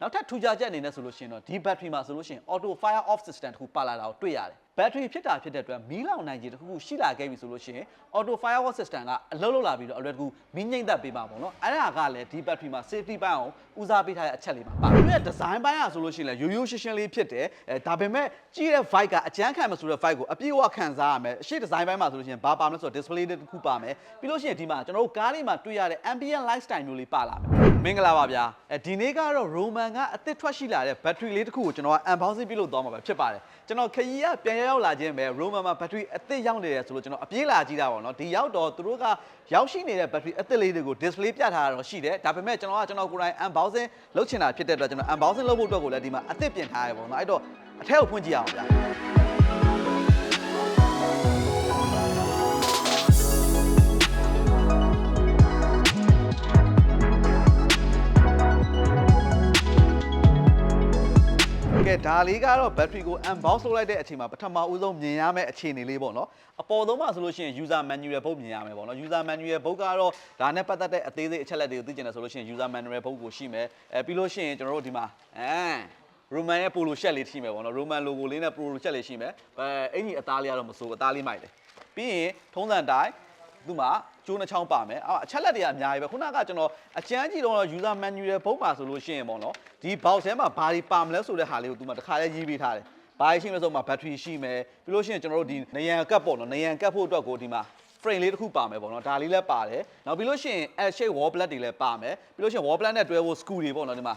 နောက်ထပ်ထူးခြားချက်အနေနဲ့ဆိုလို့ရှိရင်တော့ဒီ battery မှာဆိုလို့ရှိရင် auto fire off system တခုပါလာတာကိုတွေ့ရတယ် battery ဖြစ်တဲ့အတွက်မီးလောင်နိုင်ခြေတစ်ခုရှိလာခဲ့ပြီဆိုလို့ရှိရင် auto fire off system ကအလုပ်လုပ်လာပြီးတော့အလွယ်တကူမီးငြိမ့်သက်ပေးပါပေါ့နော်အဲ့ဒါကလည်းဒီ battery မှာ safety ပိုင်းအောင်ဦးစားပေးထားတဲ့အချက်လေးပါသူရဲ့ design ပိုင်းကဆိုလို့ရှိရင်လည်းရိုးရိုးရှင်းရှင်းလေးဖြစ်တယ်ဒါပေမဲ့ကြည့်တဲ့ vibe ကအကျန်းခံမဆိုတဲ့ vibe ကိုအပြည့်အဝခံစားရမယ်အရှိ design ပိုင်းမှာဆိုလို့ရှိရင်ဘာပါမလဲဆိုတော့ display တစ်ခုပါမယ်ပြီးလို့ရှိရင်ဒီမှာကျွန်တော်တို့ကားလေးမှာတွေ့ရတဲ့ ambient lifestyle မျိုးလေးပါလာမယ်မင်္ဂလာပါဗျာဒီနေ့ကတော့ Roman ကအသစ်ထွက်ရှိလာတဲ့ battery လေးတစ်ခုကိုကျွန်တော်က unboxing ပြုလုပ်သွားမှာပဲဖြစ်ပါတယ်ကျွန်တော်ခရီးကပြန်ရောက်လာခြင်းပဲ Roman မှာ battery အသစ်ရောက်နေတယ်ဆိုလို့ကျွန်တော်အပြေးလာကြည့်တာပေါ့နော်ဒီရောက်တော့သူတို့ကရောက်ရှိနေတဲ့ battery အသစ်လေးတွေကို display ပြထားတာတော့ရှိတယ်ဒါပေမဲ့ကျွန်တော်ကိုယ်တိုင် unboxing လုပ်ချင်တာဖြစ်တဲ့အတွက်ကျွန်တော် unboxing လုပ်ဖို့အတွက်ကိုလည်းဒီမှာအသစ်ပြင်ထားရပေါ့နော်အဲ့တော့အထက်ကိုဖွင့်ကြည့်အောင်ဗျာကဲဒါလေးကတော့ battery ကို unbox လုပ်လိုက်တဲ့အချိန်မှာပထမဦးဆုံးမြင်ရမယ့်အခြေအနေလေးပေါ့နော်အပေါ်ဆုံးမှာဆိုလို့ရှိရင် user manual ဘုတ်မြင်ရမယ်ပေါ့နော် user manual ဘုတ်ကတော့ဒါနဲ့ပတ်သက်တဲ့အသေးစိတ်အချက်လက်တွေကိုသိချင်တယ်ဆိုလို့ရှိရင် user manual ဘုတ်ကိုရှိမယ်ပြီးလို့ရှိရင်ကျွန်တော်တို့ဒီမှာRoman ရဲ့ polo shirt လေးရှိမယ်ပေါ့နော် Roman logo လေးနဲ့ polo shirt လေးရှိမယ်အင်ကြီးအသားလေးကတော့မစိုးအသားလေးမိုက်တယ်ပြီးရင်ထုံးစံတိုင်းသူ့မှာကျိုးနှချောင်းပါမယ်အချက်လက်တွေကအများကြီးပဲခုနကကျွန်တော်အကျန်းကြည့်တော့ user manual ဘုတ်မှာဆိုလို့ရှိရင်ပေါ့နော်ဒီ box ထဲမှာဘာတွေပါမလဲဆိုတဲ့ဟာလေးကိုသူမှတစ်ခါလေးရေးပေးထားတယ်ဘာရှိမလဲဆိုတော့ battery ရှိမယ်ပြီးလို့ရှိရင်ကျွန်တော်တို့ဒီနေရန်ကတ်ပေါ့နော်နေရန်ကတ်ဖို့အတွက်ကိုဒီမှာ frame လေးတစ်ခုပါမယ်ပေါ့နော်ဒါလေးလည်းပါတယ်နောက်ပြီးလို့ရှိရင် L shape wall plug တွေလည်းပါမယ်ပြီးလို့ရှိရင် wall plug နဲ့တွဲဖို့ screw တွေပေါ့နော်ဒီမှာ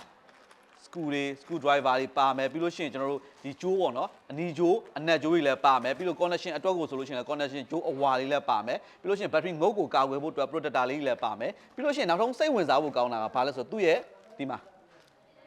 screw driver တွေပါမယ်ပြီးလို့ရှိရင်ကျွန်တော်တို့ဒီကျိုးပေါ့နော်အနီကျိုးအနက်ကျိုးတွေလည်းပါမယ်ပြီးလို့ connection အတွက်ကိုဆိုလို့ရှိရင်လည်း connection ကျိုးအဝါလေးလည်းပါမယ်ပြီးလို့ရှိရင် battery ငုတ်ကိုကာကွယ်ဖို့အတွက် protector လေးလည်းပါမယ်ပြီးလို့ရှိရင်နောက်ဆုံးစိတ်ဝင်စားဖို့ကောင်းတာကဘာလဲဆိုတော့သူ့ရဲ့ဒီမှာ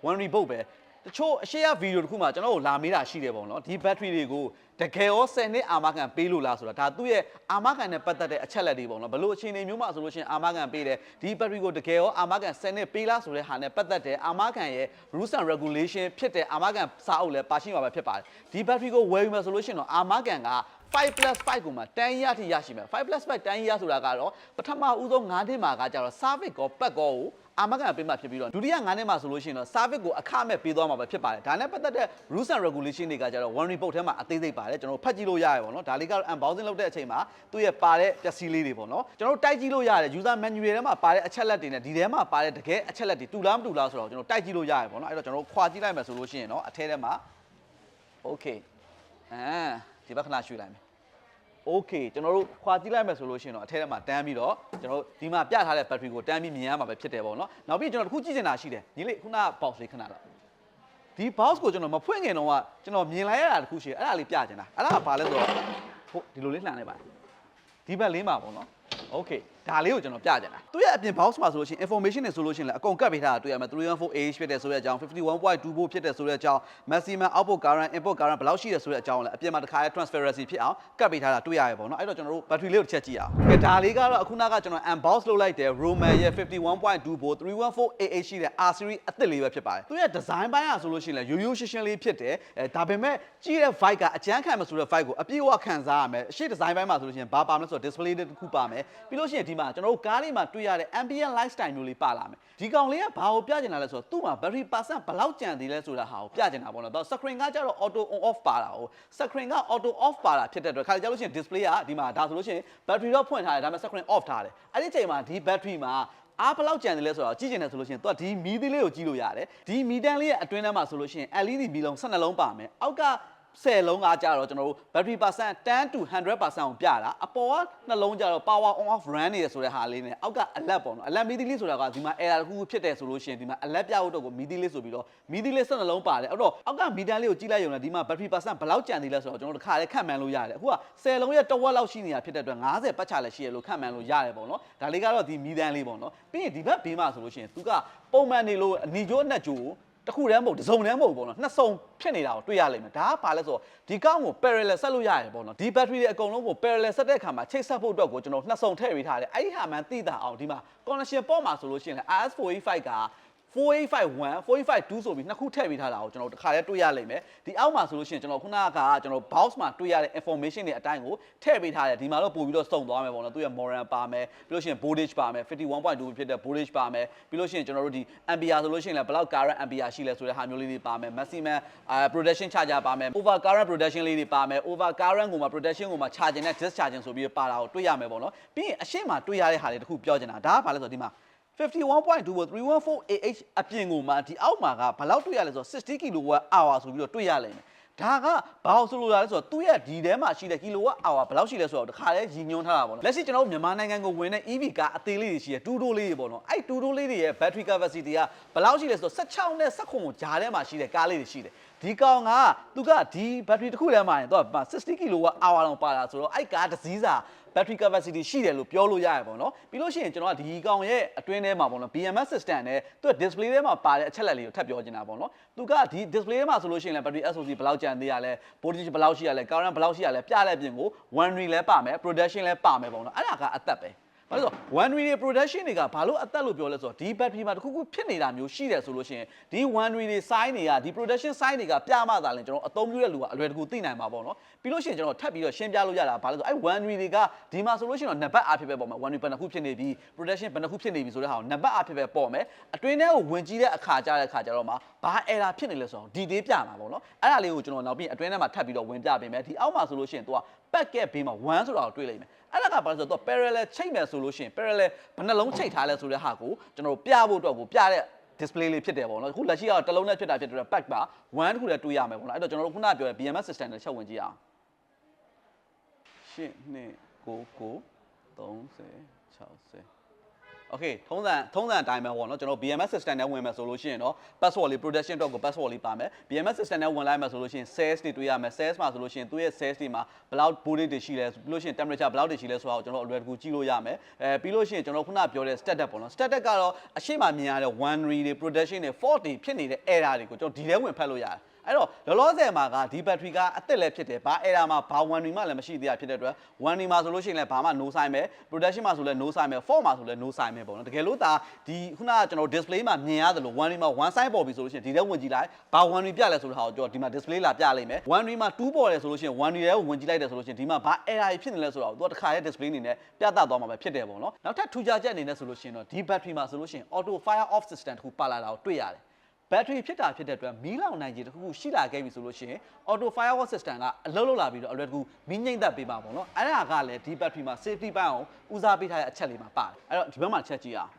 one reboot ပဲတချို့အရှိရဗီဒီယိုတစ်ခုမှာကျွန်တော်တို့လာမေးတာရှိတယ်ပေါ့နော်ဒီ battery တွေကိုတကယ်ရော10နှစ်အာမခံပေးလို့လားဆိုတာဒါသူ့ရဲ့အာမခံနဲ့ပတ်သက်တဲ့အချက်လက်တွေပေါ့နော်ဘလို့အခြေအနေမျိုးမှာဆိုလို့ရှိရင်အာမခံပေးတယ်ဒီ battery ကိုတကယ်ရောအာမခံ10နှစ်ပေးလားဆိုတဲ့ဟာနဲ့ပတ်သက်တဲ့အာမခံရဲ့ rules and regulation ဖြစ်တဲ့အာမခံစာအုပ်လည်းပါရှိမှာပဲဖြစ်ပါတယ်ဒီ battery ကိုဝယ်ယူမယ်ဆိုလို့ရှိရင်တော့အာမခံက5+5 ကိုမှ10ရက်ထိရရှိမယ်5+5 10ရက်ဆိုတာကတော့ပထမဦးဆုံး9နှစ်မှာကကြတော့ service ကောပတ်ကောကိုအာမခံပေးမှဖြစ်ပြီးတော့ဒုတိယ9နှစ်မှာဆိုလို့ရှိရင်တော့ service ကိုအခမဲ့ပေးသွားမှာပဲဖြစ်ပါတယ်ဒါနဲ့ပတ်သက်တဲ့ rules and regulation တွေကကြတော့ one report ထဲမှာအသေးစိတ်ပါတယ်ကျွန်တော်ဖတ်ကြည့်လို့ရရပါတော့ဒါလေးကတော့ unboxing လုပ်တဲ့အချိန်မှာသူ့ရဲ့ပါတဲ့ပစ္စည်းလေးတွေပေါ့နော်ကျွန်တော်တိုက်ကြည့်လို့ရတယ် user manual ထဲမှာပါတဲ့အချက်လက်တွေနဲ့ဒီထဲမှာပါတဲ့တကယ်အချက်လက်တွေတူလားမတူလားဆိုတော့ကျွန်တော်တိုက်ကြည့်လို့ရရပါတော့အဲ့တော့ကျွန်တော်ခွာကြည့်လိုက်မယ်ဆိုလို့ရှိရင်တော့အထဲထဲမှာ okay ဒီဘက်ခဏရွှေ့လိုက်မယ်Okay ကျွန်တော်တို့ခွာကြည့်လိုက်မယ်ဆိုလို့ရှိရင်တော့အထက်ထဲမှာတန်းပြီးတော့ကျွန်တော်တို့ဒီမှာပြထားတဲ့ battery ကိုတန်းပြီးမြင်ရမှာပဲဖြစ်တယ်ပေါ့နော်နောက်ပြီးကျွန်တော်တခုကြည့်နေတာရှိတယ်ညီလေးခုနက box လေးခဏတော့ဒီ box ကိုကျွန်တော်မဖွင့်ခင်တော့ကကျွန်တော်မြင်လိုက်ရတာတခုရှိတယ်အဲ့ဒါလေးပြချင်တာအဲ့ဒါကဘာလဲဆိုတော့ဟုတ်ဒီလိုလေးလှန်လိုက်ပါဒီဘက်လေးမှာပေါ့နော် Okay ဒါလေးကိုကျွန်တော်ပြချင်တာသူရဲ့အပြင် box မှာဆိုလို့ရှိရင် information တွေဆိုလို့ရှိရင်လည်းအကုန်ကတ်ပေးထားတာတွေ့ရမယ် 314AH ဖြစ်တယ်ဆိုတဲ့အကြောင်း 51.2 volt ဖြစ်တယ်ဆိုတဲ့အကြောင်း maximum output current input current ဘယ်လောက်ရှိတယ်ဆိုတဲ့အကြောင်းလည်းအပြင်မှာတစ်ခါရဲ transparency ဖြစ်အောင်ကတ်ပေးထားတာတွေ့ရရပေါ့နော်အဲ့တော့ကျွန်တော်တို့ battery လေးကိုတစ်ချက်ကြည့်အောင်ကဲဒါလေးကတော့အခုနကကျွန်တော် unbox လုပ်လိုက်တဲ့ Roman ရဲ့ 51.2 volt 314AH ရှိတဲ့ R series အသစ်လေးပဲဖြစ်ပါတယ်သူရဲ့ design ပိုင်းကဆိုလို့ရှိရင်လည်းရိုးရိုးရှင်းရှင်းလေးဖြစ်တယ်ဒါပေမဲ့ကြည့်တဲ့ vibe ကအကျန်းခံမဆိုတဲ့ vibe ကိုအပြည့်အဝခံစားရမယ်အရှိ design ပိုင်းမှာဆိုလို့ရှိရင်ဘာပါမလဲဆိုတော့ display တစ်ခုပါမယ်ပြီးလို့ရှိရင်ဒီမှာကျွန်တော်တို့ကားလေးမှာတွေ့ရတဲ့ ambient lifestyle မျိုးလေးပါလာမယ်ဒီကောင်လေးကဘာကိုပြချင်တာလဲဆိုတော့သူ့မှာ battery percent ဘယ်လောက်ကျန်သေးလဲဆိုတာဟာကိုပြချင်တာပေါ့နော် screen ကကြတော့ auto on off ပါတာကို screen က auto off ပါတာဖြစ်တဲ့အတွက်ခါကြလို့ရှိရင် display ကဒီမှာဒါဆိုလို့ရှိရင် battery တော့ဖွင့်ထားတယ်ဒါပေမဲ့ screen off ထားတယ်အဲ့ဒီအချိန်မှာဒီ battery မှာအားဘယ်လောက်ကျန်တယ်လဲဆိုတော့ကြည့်ကျင်တယ်ဆိုလို့ရှိရင်သူကဒီမီးသေးလေးကိုကြည့်လို့ရတယ်ဒီမီးတန်းလေးရဲ့အတွင်းထဲမှာဆိုလို့ရှိရင် LED မီးလုံး12လုံးပါမယ်အောက်က10လုံးကကြတော့ကျွန်တော်တို့ battery percent 10 to 100% ကိုပြတာအပေါ်ကနှလုံးကြတော့ power on off run နေရဆိုတဲ့ဟာလေးနဲ့အောက်က alert ပေါ့နော် alert မီးသီးလေးဆိုတာကဒီမှာ error တစ်ခုဖြစ်တယ်ဆိုလို့ရှိရင်ဒီမှာ alert ပြဖို့တော့ကိုမီးသီးလေးဆိုပြီးတော့မီးသီးလေး12လုံးပါတယ်အဲ့တော့အောက်ကမီးတန်းလေးကိုကြည့်လိုက်ရုံနဲ့ဒီမှာ battery percent ဘယ်လောက်ကျန်သေးလဲဆိုတော့ကျွန်တော်တို့တစ်ခါလေးခန့်မှန်းလို့ရတယ်အခုက10လုံးရဲ့တစ်ဝက်လောက်ရှိနေတာဖြစ်တဲ့အတွက်90ပတ်ချလည်းရှိရလို့ခန့်မှန်းလို့ရတယ်ပေါ့နော်ဒါလေးကတော့ဒီမီးတန်းလေးပေါ့နော်ပြီးရင်ဒီဘက်ဘေးမှာဆိုလို့ရှိရင်သူကပုံမှန်နေလို့အနီကျိုးအနက်ကျိုးတခုတည်းမဟုတ်တစ်စုံတည်းမဟုတ်ပေါ့နော်နှစ်စုံဖြစ်နေတာကိုတွေ့ရလိမ့်မယ်ဒါကဘာလဲဆိုတော့ဒီကောင်းကို parallel ဆက်လို့ရတယ်ပေါ့နော်ဒီ battery တွေအကုန်လုံးကို parallel ဆက်တဲ့အခါမှာချိတ်ဆက်ဖို့အတွက်ကိုကျွန်တော်နှစ်စုံထည့်ပေးထားတယ်အဲ့ဒီဟာမှန်သိတာအောင်ဒီမှာ connection port မှာဆိုလို့ရှိရင်လည်း RS485 က 4851 4852ဆိုပြီးနှစ်ခုထည့်ပေးထားတာကိုကျွန်တော်တို့တစ်ခါတည်းတွေ့ရလိမ့်မယ်ဒီအောက်မှာဆိုလို့ရှိရင်ကျွန်တော်ခုနကကျွန်တော် box မှာတွေ့ရတဲ့ information တွေအတိုင်းကိုထည့်ပေးထားတယ်ဒီမှာတော့ပို့ပြီးတော့စုံသွားမယ်ပေါ့နော်သူရဲ့ moral ပါမယ်ပြီးလို့ရှိရင် voltage ပါမယ် 51.2 ဖြစ်တဲ့ voltage ပါမယ်ပြီးလို့ရှိရင်ကျွန်တော်တို့ဒီ ampere ဆိုလို့ရှိရင်လည်းဘယ်လောက် current ampere ရှိလဲဆိုတဲ့ဟာမျိုးလေးတွေပါမယ် maximum protection charger ပါမယ် over current protection လေးတွေပါမယ် over current ကိုမှ protection ကိုမှ charging နဲ့ discharging ဆိုပြီးပါတာကိုတွေ့ရမယ်ပေါ့နော်ပြီးရင်အရှင်းမှာတွေ့ရတဲ့ဟာတွေတခုပြောချင်တာဒါကဘာလဲဆိုတော့ဒီမှာ51.2 314AH အပြင်ကိုမှဒီအောက်မှာကဘယ်လောက်တွေ့ရလဲဆိုတော့60 kWh ဆိုပြီးတော့တွေ့ရလိမ့်မယ်ဒါကဘာလို့ဆိုလိုတာလဲဆိုတော့သူ့ရဲ့ဒီထဲမှာရှိတဲ့ kWh ဘယ်လောက်ရှိလဲဆိုတော့တခါလဲရည်ညွှန်းထားတာပေါ့နော်လက်ရှိကျွန်တော်တို့မြန်မာနိုင်ငံကိုဝင်တဲ့ EV ကအသေးလေးတွေရှိတယ်တူတိုးလေးတွေပေါ့နော်အဲ့တူတိုးလေးတွေရဲ့ battery capacity ကဘယ်လောက်ရှိလဲဆိုတော့16နဲ့19ကိုဂျားထဲမှာရှိတဲ့ကားလေးတွေရှိတယ်ဒီကောင်ကသူကဒီ battery တစ်ခုထဲမှာရင်သူက60 kWh လောက်ပါတာဆိုတော့အဲ့ကားတစ်စီးစာbattery capacity ရှိတယ်လို့ပြောလို့ရရပေါ့နော်ပြီးလို့ရှိရင်ကျွန်တော်ကဒီကောင်ရဲ့အတွင်းထဲမှာပေါ့နော် BMS system နဲ့သူက display ထဲမှာပါတဲ့အချက်လက်လေးကိုထပ်ပြောချင်တာပေါ့နော်သူကဒီ display ထဲမှာဆိုလို့ရှိရင်လည်း battery SOC ဘယ်လောက်ကျန်သေးရလဲ voltage ဘယ်လောက်ရှိရလဲ current ဘယ်လောက်ရှိရလဲပြတဲ့အပြင်ကို one ray လည်းပါမယ် protection လည်းပါမယ်ပေါ့နော်အဲ့ဒါကအသက်ပဲဘာလို့ဆို one ray protection တွေကဘာလို့အသက်လို့ပြောလဲဆိုတော့ဒီ battery မှာတခုခုဖြစ်နေတာမျိုးရှိတယ်ဆိုလို့ရှိရင်ဒီ one ray တွေ sign တွေကဒီ protection sign တွေကပြမှသာလဲကျွန်တော်အသုံးပြုတဲ့လူကအလွယ်တကူသိနိုင်မှာပေါ့နော်ပြီးလို့ရှိရင်ကျွန်တော်ထပ်ပြီးတော့ရှင်းပြလို့ရတာဘာလို့ဆိုအဲ့ one ray တွေကဒီမှာဆိုလို့ရှိရင်တော့နံပါတ်အားဖြစ်ပဲပေါ့မှာ one ray ဘယ်နှခုဖြစ်နေပြီ protection ဘယ်နှခုဖြစ်နေပြီဆိုတဲ့ဟာကိုနံပါတ်အားဖြစ်ပဲပေါ့မယ်အတွင်းထဲကိုဝင်ကြည့်တဲ့အခါကြတော့မှဘာ error ဖြစ်နေလဲဆိုတော့ detail ပြမှာပေါ့နော်အဲ့ဒါလေးကိုကျွန်တော်နောက်ပြီးအတွင်းထဲမှာထပ်ပြီးတော့ဝင်ပြပေးမယ်ဒီအောက်မှာဆိုလို့ရှိရင်သူက packet ဘေးမှာ1ဆိုတာကိုတွေ့လိမ့်မယ်အဲ့ဒါကဘာလို့ဆိုတော့ parallel ချိတ်မယ်ဆိုလို့ရှိရင် parallel ဘယ်နှလုံးချိတ်ထားလဲဆိုတဲ့ဟာကိုကျွန်တော်ပြဖို့အတွက်ကိုပြတဲ့ display လေးဖြစ်တယ်ပေါ့နော်အခုလက်ရှိကတော့တစ်လုံးနဲ့ဖြစ်တာဖြစ်တဲ့ pack ပါ1တခုလည်းတွေ့ရမယ်ပေါ့နော်အဲ့တော့ကျွန်တော်တို့ခုနပြောတဲ့ BMS system နဲ့ချက်ဝင်ကြည့်အောင်8 2 9 9 30 60 Okay ထုံးစံအတိုင်းပဲပေါ့နော်ကျွန်တော် BMS system နဲ့ဝင်မယ်ဆိုလို့ရှိရင်တော့ password လေး protection တော့ကို password လေးပါမယ် BMS system နဲ့ဝင်လိုက်မယ်ဆိုလို့ရှိရင် cells တွေတွေ့ရမယ် cells မှာဆိုလို့ရှိရင်သူ့ရဲ့ cells တွေမှာဘယ်လောက် voltage တွေရှိလဲပြီးလို့ရှိရင် temperature ဘယ်လောက်တွေရှိလဲဆိုတာကိုကျွန်တော်အလွယ်တကူကြည့်လို့ရမယ်ပြီးလို့ရှိရင်ကျွန်တော်ခုနပြောတဲ့ static ပေါ့နော် static ကတော့အရှိမမြင်ရတဲ့ one ray တွေ protection တွေ fault တွေဖြစ်နေတဲ့ error တွေကိုကျွန်တော်ဒီထဲဝင်ဖတ်လို့ရတယ်အဲ့တော့လောလောဆယ်မှာကဒီ battery ကအသက်လည်းဖြစ်တယ်ဘာ error မှာဘာ one ray မှလည်းမရှိသေးတာဖြစ်တဲ့အတွက် one ray မှာဆိုလို့ရှိရင်လည်းဘာမှ no sign ပဲ protection မှာဆိုလည်း no sign ပဲ fault မှာဆိုလည်း no sign ပဲပေါ့နော်တကယ်လို့ဒါဒီခုနကကျွန်တော် display မှာမြင်ရတယ်လို့ one ray မှာ one sign ပေါ်ပြီဆိုလို့ရှိရင်ဒီထဲဝင်ကြည့်လိုက်ဘာ one ray ပြလဲဆိုတဲ့ဟာကိုကျွန်တော်ဒီမှာ display လာပြလိုက်မယ် one ray မှာ2ပေါ်တယ်ဆိုလို့ရှိရင် one ray ထဲကိုဝင်ကြည့်လိုက်တယ်ဆိုလို့ရှိရင်ဒီမှာဘာ error ဖြစ်နေလဲဆိုတာကိုသူကတစ်ခါရဲ့ display အနေနဲ့ပြသသွားမှာပဲဖြစ်တယ်ပေါ့နော်နောက်ထပ်ထူးခြားချက်အနေနဲ့ဆိုလို့ရှိရင်တော့ဒီ battery မှာဆိုလို့ရှိရင် auto fire off system တခုပါလာတာကိုတွေ့ရတယ်battery ဖြစ်တာဖြစ်တဲ့အတွက်မီးလောင်နိုင်ခြေတစ်ခုခုရှိလာခဲ့ပြီဆိုလို့ရှိရင် auto firewall system ကအလုပ်လုပ်လာပြီးတော့အလွယ်တကူမီးငိမ့်သက်ပေးပါပေါ့နော်အဲ့ဒါကလည်းဒီ battery မှာ safety ပိုင်းအောင်ဦးစားပေးထားတဲ့အချက်လေးမှာပါတယ်အဲ့တော့ဒီဘက်မှာချက်ကြည့်အောင်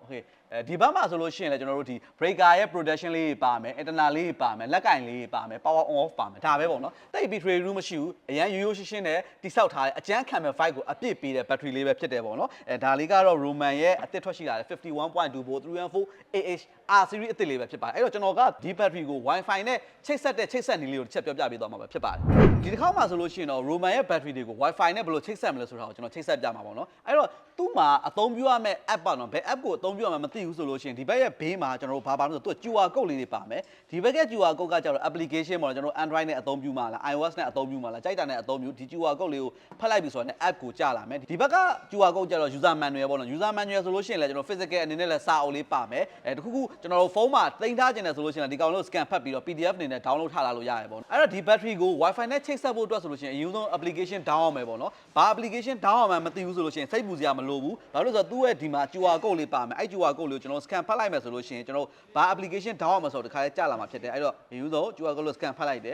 okay ဒီဘက်မှာဆိုလို့ရှိရင်လည်းကျွန်တော်တို့ဒီ breaker ရဲ့ protection လေးပါမယ် internal လေးပါမယ်လက်ကင်လေးပါမယ် power on off ပါမယ်ဒါပဲပေါ့နော်တိတ်ပြီး trade room မရှိဘူးအရန်ရိုးရိုးရှင်းရှင်းနဲ့တိစောက်ထားတဲ့အကျန်းခံမဲ့ 5 ကိုအပြည့်ပေးတဲ့ battery လေးပဲဖြစ်တယ်ပေါ့နော်ဒါလေးကတော့ Roman ရဲ့အသစ်ထွက်ရှိလာတဲ့ 51.2 volt 314AH R series အသစ်လေးပဲဖြစ်ပါတယ်အဲ့တော့ကျွန်တော်ကဒီ battery ကို Wi-Fi နဲ့ချိတ်ဆက်နည်းလေးကိုတစ်ချက်ပြောပြပေးသွားမှာပဲဖြစ်ပါတယ်ဒီတစ်ခါမှဆိုလို့ရှိရင်တော့ Roman ရဲ့ battery တွေကို Wi-Fi နဲ့ဘယ်လိုချိတ်ဆက်မလဲဆိုတာကိုကျွန်တော်ချိတ်ဆက်ပြမှာပေါ့နော်အဲ့တော့သူ့မှာအသုံးပြုရမယ့် app ပါနော်ဘယ် app ကိုအသုံးပြုရမှာမသိဘူးဆိုလို့ရှိရင်ဒီဘက်ရဲ့ဘေးမှာကျွန်တော်တို့ဘာလို့ဆိုသူက QR code လေးတွေပါမယ်ဒီဘက်က QR code ကကျတော့ application ပေါ့နော်ကျွန်တော်တို့ Android နဲ့အသုံးပြုမှာလား iOS နဲ့အသုံးပြုမှာလားကြိုက်တာနဲ့အသုံးပြုဒီ QR code လေးကိုဖတ်လိုက်ပြီဆိုတော့ app ကိုကြာလာမယ်ဒီဘက်က QR code ကျတော့ user manual ပေါ့နော် user manual ဆိုလို့ရှိရင်လည်းကျွန်တော် physical အနေနဲ့လည်းစာအုပ်လေးပါမယ်တခုခုကျွန်တော်တို့ဖုန်းမှာတင်ထားခြင်းနဲ့ဆိုလို့ရှိရင်ဒီကောင်လို့ scan ဖတ်ပြီးတော့ PDF အနေနဲ့ download ထားလာလို့ရတယ်ပေါ့နော်အဲ့တော့ဒီ battery ကို Wi-Fi နဲ့ချိတ်ဆက်ဖို့အတွက်ဆိုလို့ရှိရင်အရင်ဆုံး application down အောင်မယ်ပေါ့နော်ဘာ application down အောင်မှမသိဘူးဆိုလို့ရှိရင်စိတ်ပူစရာမလိုဘူးဘာလို့လဲဆိုတော့သူ့ရဲ့ဒီမှာ QR code လေးပါမယ်အဲ့ QR code လေးကိုကျွန်တော် scan ဖတ်လိုက်မယ်ဆိုလို့ရှိရင်ကျွန်တော်ဘာ application down အောင်မဆိုတော့ဒီခါလေးကြာလာမှာဖြစ်တယ်အဲ့တော့အရင်ဆုံး QR code လို့ scan ဖတ်လိုက်တယ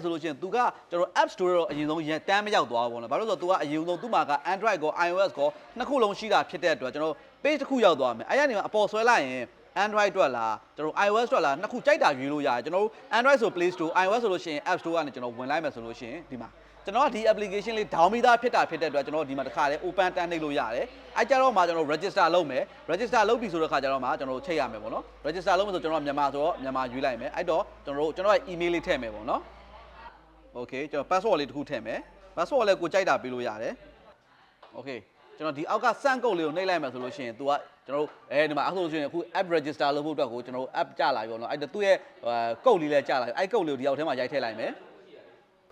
်ဆိုလို့ရှိရင်သူကကျွန်တော် App Store တော့အရင်ဆုံးရန်တန်းမရောက်သွားဘူးပေါ့နော်ဘာလို့လဲဆိုတော့သူကအရင်ဆုံးသူ့မှာက Android ကော iOS ကောနှစ်ခုလုံးရှိတာဖြစ်တဲ့အတွက်ကျွန်တော် page တစ်ခုရောက်သွားမယ်အဲ့ရနေမှာအပေါ်ဆွဲလိုက်ရင် Android အတွက်လားကျွန်တော် iOS အတွက်လားနှစ်ခုကြိုက်တာရွေးလို့ရတယ်ကျွန်တော် Android ဆို Play Store iOS ဆိုလို့ရှိရင် App Store ကနေကျွန်တော်ဝင်လိုက်မယ်ဆိုလို့ရှိရင်ဒီမှာကျွန်တော်ကဒီ application လေး down ပြီးသားဖြစ်တဲ့အတွက်ကျွန်တော်ဒီမှာတစ်ခါလေး open တန်းနှိပ်လို့ရတယ်အဲ့ကြတော့မှကျွန်တော် register လုပ်မယ် register လုပ်ပြီဆိုတော့ခါကျတော့မှကျွန်တော်ချိတ်ရမယ်ပေါ့နော် register လုပ်မယ်ဆိုကျွန်တော်မြန်မာဆိုတော့မြန်မာရွေးလိုက်မယ်အဲ့တော့ကျွန်တော်ရဲ့ email လေးထည့်မယ်ပေါ့နော် okay ကျွန်တော် password လေးတစ်ခုထည့်မယ် password လည်းကိုကြိုက်တာပေးလို့ရတယ် okay ကျွန်တော်ဒီအောက်ကစမ်းကုတ်လေးကိုနှိပ်လိုက်မယ်ဆိုလို့ရှိရင် तू ကကျွန်တော်ဒီမှာအခုဆိုရှင်အခု app register လုပ်ဖို့အတွက်ကိုကျွန်တော် app ကြလာပြီပေါ့နော်အဲ့သူ့ရဲ့ကုတ်လေးလည်းကြလာပြီအဲ့ကုတ်လေးကိုဒီအောက်ထဲမှာရိုက်ထည့်လိုက်မယ်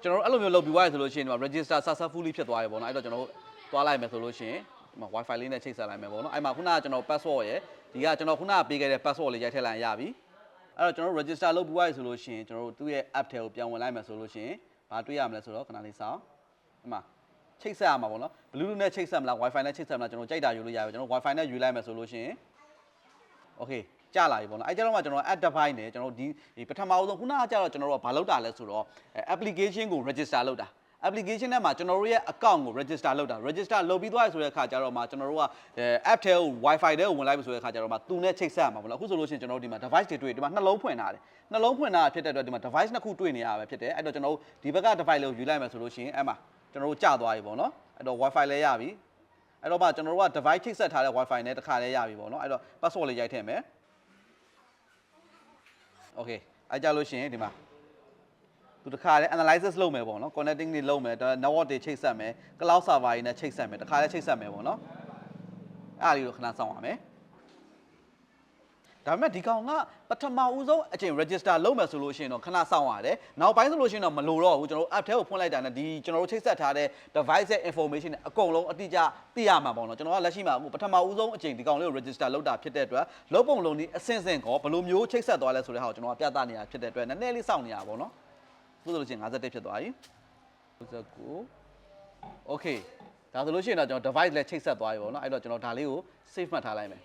ကျွန်တော်အဲ့လိုမျိုးလုပ်ပြီးသွားရဆိုလို့ရှိရင်ဒီမှာ register successfully ဖြစ်သွားပြီပေါ့နော်အဲ့တော့ကျွန်တော်သွားလိုက်မယ်ဆိုလို့ရှိရင်ဒီမှာ wifi လေးနဲ့ချိတ်ဆက်လိုက်မယ်ပေါ့နော်အဲ့မှာခုနကကျွန်တော် password ရယ် ဒီကကျွန်တော်ခုနကပေးခဲ့တဲ့ password လေးရိုက်ထည့်လိုက်ရပြီအဲ့တော့ကျွန်တော် register လုပ်ပြီးသွားပြီဆိုလို့ရှိရင်ကျွန်တော်တို့သူ့ရဲ့ app ထဲကိုပြန်ဝင်လိုက်မယ်ဆိုလို့ရှိရင်ဘာတွေ့ရမလဲဆိုတော့ခဏလေးစောင့်ဒီမှာချိတ်ဆက်ရမှာပေါ့နော် Bluetooth နဲ့ချိတ်ဆက်မလား Wi-Fi နဲ့ချိတ်ဆက်မလားကျွန်တော်ကြိုက်တာယူလို့ရပြီကျွန်တော် Wi-Fi နဲ့ယူလိုက်မယ်ဆိုလို့ရှိရင် Okay ကြာလာပြီပေါ့နော်အဲ့ကျတော့မှကျွန်တော် add device နဲ့ကျွန်တော်ဒီပထမဦးဆုံးခုနကကြာတော့ကျွန်တော်တို့ကဘာလုပ်တာလဲဆိုတော့ application ကို register လုပ်တာ application ထဲမှာကျွန်တော်တို့ရဲ့ account ကို register လုပ်တာ register လုပ်ပြီးသွားပြီဆိုတဲ့အခါကျတော့မှကျွန်တော်တို့က app ထဲကို Wi-Fi ထဲကိုဝင်လိုက်ပြီဆိုတဲ့အခါကျတော့မှသူနဲ့ချိတ်ဆက်ရမှာပေါ့နော်အခုဆိုလို့ရှိရင်ကျွန်တော်တို့ဒီမှာ device တွေတွေ့ဒီမှာနှလုံးဖွင့်ထားတယ်နှလုံးဖွင့်ထားဖြစ်တဲ့အတွက်ဒီမှာ device နှစ်ခုတွေ့နေရပဲဖြစ်တယ်အဲ့တော့ကျွန်တော်တို့ဒီဘက်က device လေးကိုယူလိုက်မယ်ဆိုလို့ရှိရင်အဲ့မှာကျွန်တော်တို့ကြာသွားပြီပေါ့နော်အဲ့တော့ Wi-Fi လည်းရပြီအဲ့တော့မှကျွန်တော်တို့က device ချိတ်ဆက်ထားတဲ့ Wi-Fi နဲ့တစ်ခါလည်းရပြီပေါ့နော်အဲ့တော့ password လေးရိုက်ထည့်မယ် Okay အဲ့ကြလို့ရှိရင်ဒီမှာသူတစ်ခါလဲ analysis လုပ်မယ်ပေါ့နော် connecting တွေလုပ်မယ် network တွေချိတ်ဆက်မယ် cloud server တွေနဲ့ချိတ်ဆက်မယ်တစ်ခါလဲချိတ်ဆက်မယ်ပေါ့နော်အဲ့ဒါလေးကိုခဏစောင့်ရမယ်ဒါပေမဲ့ဒီကောင်ကပထမဦးဆုံးအချိန် register လုပ်မယ်ဆိုလို့ရှိရင်တော့ခဏစောင့်ရတယ်နောက်ပိုင်းဆိုလို့ရှိရင်တော့မလိုတော့ဘူးကျွန်တော်တို့ app ထဲကိုဖွင့်လိုက်တာနဲ့ဒီကျွန်တော်တို့ချိတ်ဆက်ထားတဲ့ device ရဲ့ information တွေအကုန်လုံးအတိအကျသိရမှာပေါ့နော်ကျွန်တော်ကလက်ရှိမှာပထမဦးဆုံးအချိန်ဒီကောင်လေးကို register လုပ်တာဖြစ်တဲ့အတွက်လုံးပုံလုံးဒီအစင်စင်ကောဘယ်လိုမျိုးချိတ်ဆက်သွားလဲဆိုတဲ့ဟာကိုကျွန်တော်ကပြသနေတာဖြစ်တဲ့အတွက်နည်းနည်းလေးစောင့်နေရပါပေါ့နော်ဆိုလို့ရှိရင်51ဖြစ်သွားပြီ59 Okay ဒါဆိုလို့ရှိရင်တော့ကျွန်တော် device လည်းချိတ်ဆက်သွားပြီပေါ့နော်အဲ့တော့ကျွန်တော်ဒါလေးကို save မှတ်ထားလိုက်မယ်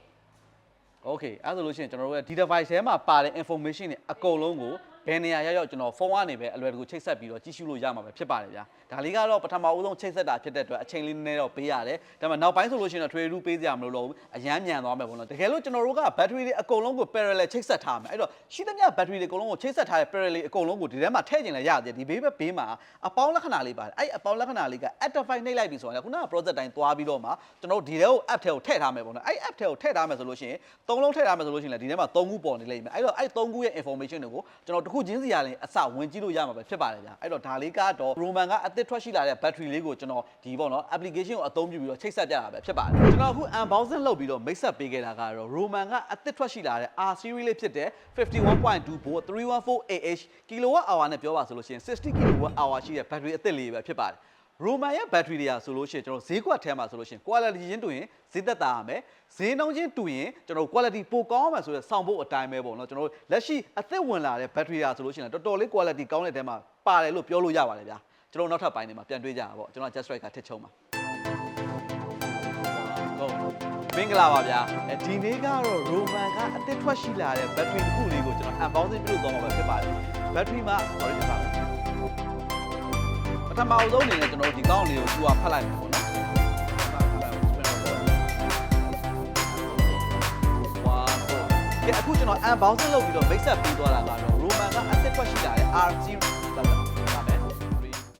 Okay အဲ့ဒါဆိုလို့ရှိရင်ကျွန်တော်တို့ရဲ့ဒီ device ထဲမှာပါတဲ့ information တွေအကုန်လုံးကိုဘယ်နေရာရောက်ကျွန်တော်ဖုန်းကနေပဲအလွယ်တကူချိတ်ဆက်ပြီးတော့ကြည့်ရှုလို့ရမှာပဲဖြစ်ပါတယ်ဗျာဒါလေးကတော့ပထမဦးဆုံးချိတ်ဆက်တာဖြစ်တဲ့အတွက်အချိန်လေးနည်းနည်းတော့ပေးရတယ်ဒါပေမဲ့နောက်ပိုင်းဆိုလို့ရှိရင်တော့ trade ပေးစရာမလိုတော့ဘူးအရန်မြန်သွားမယ်ပေါ့နော်တကယ်လို့ကျွန်တော်တို့က battery တွေအကုန်လုံးကို parallel ချိတ်ဆက်ထားမယ်အဲ့တော့ရှိသမျှ battery တွေအကုန်လုံးကိုချိတ်ဆက်ထားတဲ့ parallel အကုန်လုံးကိုဒီထဲမှာထည့်ကျင်လဲရတယ်ဒီဘေးမှာအပေါင်းလက္ခဏာလေးပါတယ်အဲ့အပေါင်းလက္ခဏာလေးက activate နှိပ်လိုက်ပြီဆိုတော့ခုနက project တိုင်းသွားပြီးတော့မှကျွန်တော်တို့ဒီထဲကို app ထဲကိုထည့်ထားမယ်ပေါ့နော်အဲ့ app ထဲကိုထည့်ထားမယ်ဆိုလို့ရှိရင်သုံးလုံးထည့်ထားမယ်ဆိုလို့ရှိရင်လည်းဒီထဲမှာ3ခုပေါ်နေလိမ့်မယ်အဲ့တော့အဲ့3ခုရဲ့ information တွေကိုကျွန်တော်တစ်ခုချင်းစီရလဲအစဝင်ကြည့်လို့ရမှာပဲဖြစ်ပါတယ်ဗျာအဲ့တော့ဒါလေးကတော့ Roman ကအသစ်ထွက်ရှိလာတဲ့ battery လေးကိုကျွန်တော်ဒီပေါ့နော် application ကိုအသုံးပြုပြီးတော့ချိတ်ဆက်ပြတာပဲဖြစ်ပါတယ်ကျွန်တော်အခု unboxing လုပ်ပြီးတော့မိတ်ဆက်ပေးခဲ့တာကတော့ Roman ကအသစ်ထွက်ရှိလာတဲ့ R series လေးဖြစ်တဲ့ 51.2 volt 314 Ah kilowatt hour နဲ့ပြောပါဆိုလို့ရှိရင်60 kilowatt hour ရှိတဲ့ battery အသစ်လေးပဲဖြစ်ပါတယ် Roman ရဲ့ battery တွေကဆိုလို့ရှိရင်ကျွန်တော်ဈေးကွက်ထဲမှာဆိုလို့ရှိရင် quality ချင်းတူရင်ဈေးသက်သာရမယ်ဈေးနှုန်းချင်းတူရင်ကျွန်တော် quality ပိုကောင်းအောင်ဆိုတဲ့ဆောင်ဖို့အတိုင်းပဲပေါ့နော်ကျွန်တော်လက်ရှိအသစ်ဝင်လာတဲ့ battery တွေဆိုလို့ရှိရင်တော်တော်လေး quality ကောင်းတဲ့တဲမှာပါတယ်လို့ပြောလို့ရပါတယ်ဗျာကျွန်တော်နောက်ထပ်ပိုင်းတွေမှာပြန်တွေးကြတာပေါ့ကျွန်တော် just right ကထစ်ချုံပါမင်္ဂလာပါဗျာဒီနေ့ကတော့ Roman ကအသစ်ထွက်ရှိလာတဲ့ battery တစ်ခုလေးကိုကျွန်တော် unboxing ပြုလုပ်သွားမှာပဲဖြစ်ပါတယ် battery မှာ origin ပါပထမဆုံးအနေနဲ့ကျွန်တော်ဒီကောင်းလေးကိုသူကဖတ်လိုက်မယ်ပေါ့နော်ကဲအခုကျွန်တော် unboxing လုပ်ပြီးတော့မိတ်ဆက်ပေးသွားတာကတော့ Roman ကအသစ်ထွက်ရှိလာတဲ့ R series